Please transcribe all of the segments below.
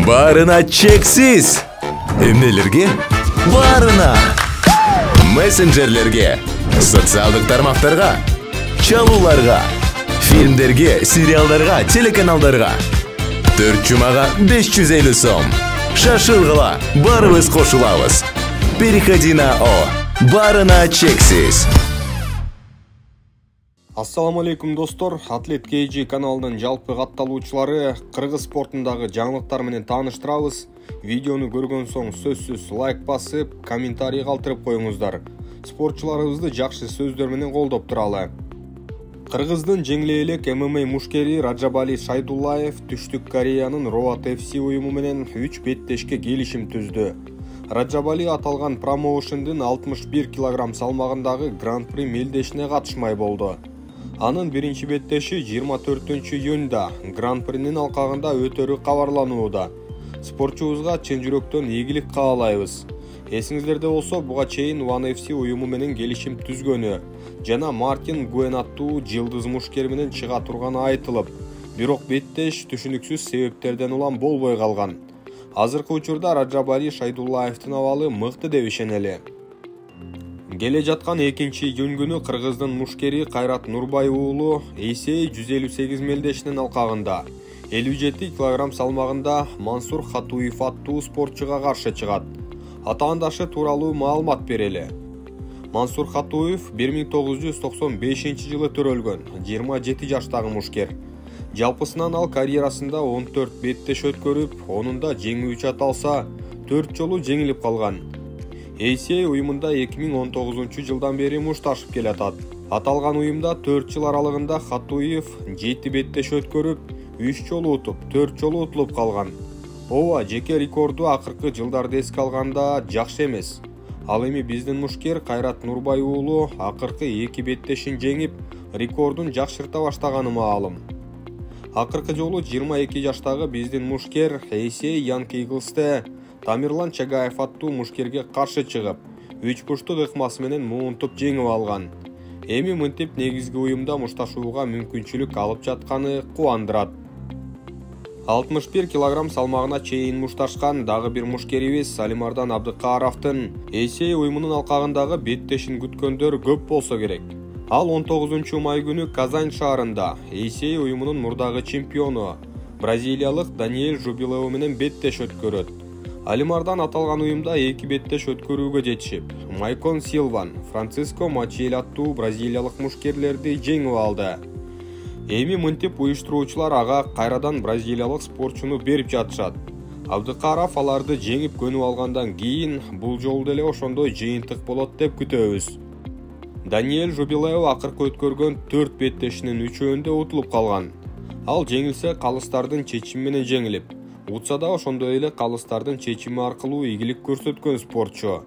Баарына чексиз. Эмнелерге? Баарына. Мессенджерлерге, социалдык тармактарга, чалууларга, фильмдерге, сериалдарга, телеканалдарга. 4 жумага 550 сом. Шашылгыла, барыбыз кошулабыз. Переходи на О. Баарына чексиз. Ассаламу алейкум достор, Атлет KG каналынын жалпы катталуучулары кыргыз спортундагы жаңылыктар менен тааныштырабыз. Видеону көргөн соң сөзсүз лайк басып, комментарий калтырып коюңуздар. Спортчуларыбызды жакшы сөздөр менен колдоп туралы. Кыргыздын жеңил элек ММА мушкери Раджабали Шайдуллаев Түштүк Кореянын Роат FC уюму менен 3 беттешке келишим түздү. Раджабали аталган промоушендин 61 кг салмагындагы Гран-при мелдешине катышмай болду. Анын биринчи беттеши 24-июнда Гран-принин алкагында өтөрү кабарланууда. Спортчубузга чын жүрөктөн ийгилик каалайбыз. Эсиңиздерде болсо, буга чейин One FC уюму менен келишим түзгөнү жана Мартин Гуэн аттуу жылдыз мушкер менен чыга турганы айтылып, бирок беттеш түшүнүксүз себептерден улам болбой калган. Азыркы учурда Раджабали Шайдуллаевдин абалы мыкты деп ишенели. Келе жаткан 2-июнь күнү Кыргыздын мушкери Кайрат Нурбай уулу ACA 158 мелдешинин алкагында 57 кг салмагында Мансур Хатуев аттуу спортчуга каршы чыгат. Атаандашы тууралуу маалымат берели. Мансур Хатуев 1995 жылы төрөлгөн 27 жаштагы мушкер. Жалпысынан ал карьерасында 14 беттеш өткөрүп, онунда жеңүүчү аталса, 4 жолу жеңилип калган. ACA уюмунда 2019 жылдан бери мушташып келатат. Аталган уюмда 4 жыл аралыгында Хатуев 7 беттеш өткөрүп, 3 жолу утуп, 4 жолу утулуп калган. Ооба, жеке рекорду акыркы жылдарды эске алганда жакшы эмес. Ал эми биздин мушкер Кайрат Нурбай уулу акыркы 2 беттешин жеңип, рекордун жакшырта баштаганы маалым. Акыркы жолу 22 жаштагы биздин мушкер ACA Young Eagles'те Тамирлан Чагаев аттуу мушкерге каршы чыгып, 3 буштук ыкмасы менен муунтуп жеңип алган. Эми мынтип негизги уюмда мушташууга мүмкүнчүлүк алып жатканы кубандырат. 61 кг салмагына чейин мушташкан дагы бир мушкерибиз Салимардан Абдыкаровдун ACA уюмунун алкагындагы беттешин күткөндөр көп болсо керек. Ал 19 май күнү Казань шаарында ACA уюмунун мурдагы чемпиону бразилиялык Даниэль Жубилео менен беттеш өткөрөт. Алимардан аталган уюмда 2 беттеш өткөрүүгө жетишип, Майкон Силван, Франциско Мачиэль аттуу бразилиялык мушкерлерди жеңип алды. Эми мынтип уюштуруучулар ага кайрадан бразилиялык спортчуну берип жатышат. Абдыкаров аларды жеңип көнүп алгандан кийин бул жолу деле ошондой жыйынтык болот деп күтөбүз. Даниэль Жубилео акыркы өткөргөн 4 беттешинин 3-өндө утулуп калган. Ал жеңилсе калыстардын чечими менен жеңилип, утса да ошондой эле калыстардын чечими аркылуу ийгилик көрсөткөн спортчу.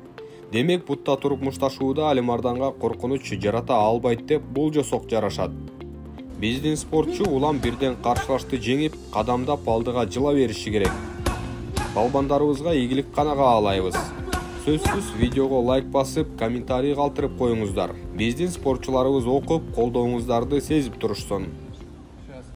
Демек бутта туруп мушташууда Алимарданга коркунуч жарата албайт деп болжосок жарашат. Биздин спортчу улам бирден каршылашты жеңип, кадамдап алдыга жыла бериши керек. Балбандарыбызга ийгилик гана каалайбыз. Сөзсүз видеого лайк басып, комментарий калтырып коюңуздар. Биздин спортчуларыбыз окуп, колдооңуздарды сезип турушсун.